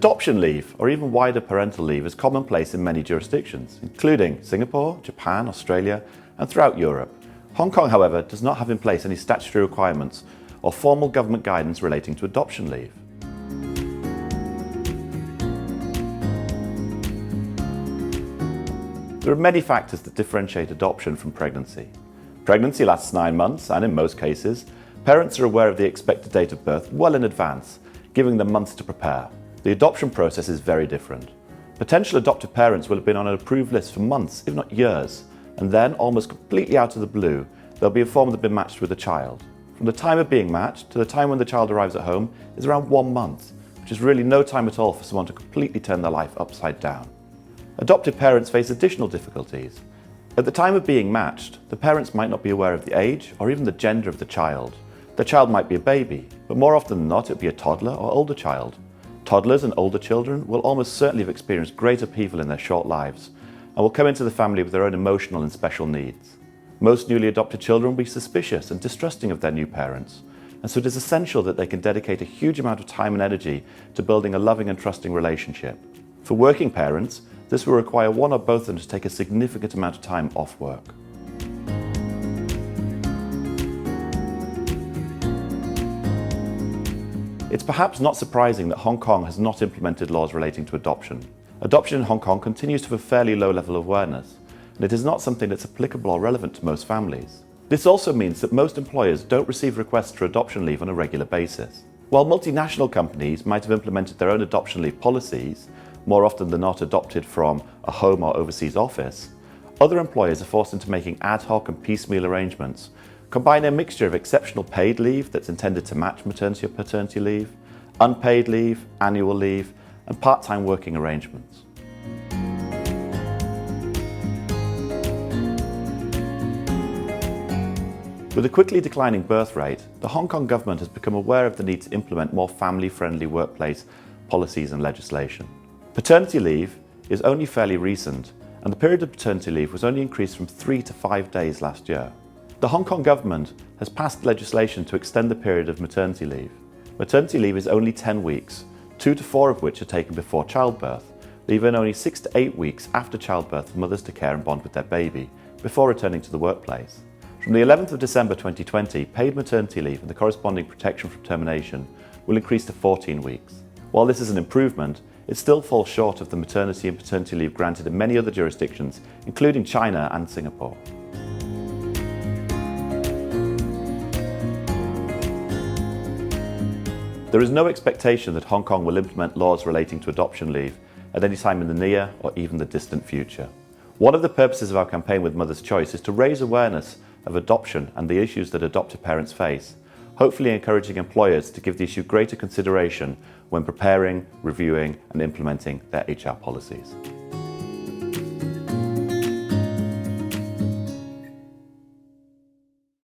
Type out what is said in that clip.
Adoption leave, or even wider parental leave, is commonplace in many jurisdictions, including Singapore, Japan, Australia, and throughout Europe. Hong Kong, however, does not have in place any statutory requirements or formal government guidance relating to adoption leave. There are many factors that differentiate adoption from pregnancy. Pregnancy lasts 9 months, and in most cases, parents are aware of the expected date of birth well in advance, giving them months to prepare. The adoption process is very different. Potential adoptive parents will have been on an approved list for months, if not years, and then, almost completely out of the blue, they'll be informed they've been matched with a child. From the time of being matched to the time when the child arrives at home is around 1 month, which is really no time at all for someone to completely turn their life upside down. Adoptive parents face additional difficulties. At the time of being matched, the parents might not be aware of the age or even the gender of the child. The child might be a baby, but more often than not it will be a toddler or older child. Toddlers and older children will almost certainly have experienced great upheaval in their short lives and will come into the family with their own emotional and special needs. Most newly adopted children will be suspicious and distrusting of their new parents, and so it is essential that they can dedicate a huge amount of time and energy to building a loving and trusting relationship. For working parents, this will require one or both of them to take a significant amount of time off work. It's perhaps not surprising that Hong Kong has not implemented laws relating to adoption. Adoption in Hong Kong continues to have a fairly low level of awareness, and it is not something that's applicable or relevant to most families. This also means that most employers don't receive requests for adoption leave on a regular basis. While multinational companies might have implemented their own adoption leave policies, more often than not adopted from a home or overseas office, other employers are forced into making ad hoc and piecemeal arrangements, combining a mixture of exceptional paid leave that's intended to match maternity or paternity leave, unpaid leave, annual leave, and part-time working arrangements. With a quickly declining birth rate, the Hong Kong government has become aware of the need to implement more family-friendly workplace policies and legislation. Paternity leave is only fairly recent, and the period of paternity leave was only increased from 3 to 5 days last year. The Hong Kong government has passed legislation to extend the period of maternity leave. Maternity leave is only 10 weeks, 2 to 4 of which are taken before childbirth, leaving only 6 to 8 weeks after childbirth for mothers to care and bond with their baby, before returning to the workplace. From the 11th of December 2020, paid maternity leave and the corresponding protection from termination will increase to 14 weeks. While this is an improvement, it still falls short of the maternity and paternity leave granted in many other jurisdictions, including China and Singapore. There is no expectation that Hong Kong will implement laws relating to adoption leave at any time in the near or even the distant future. One of the purposes of our campaign with Mother's Choice is to raise awareness of adoption and the issues that adoptive parents face, hopefully encouraging employers to give the issue greater consideration when preparing, reviewing and implementing their HR policies.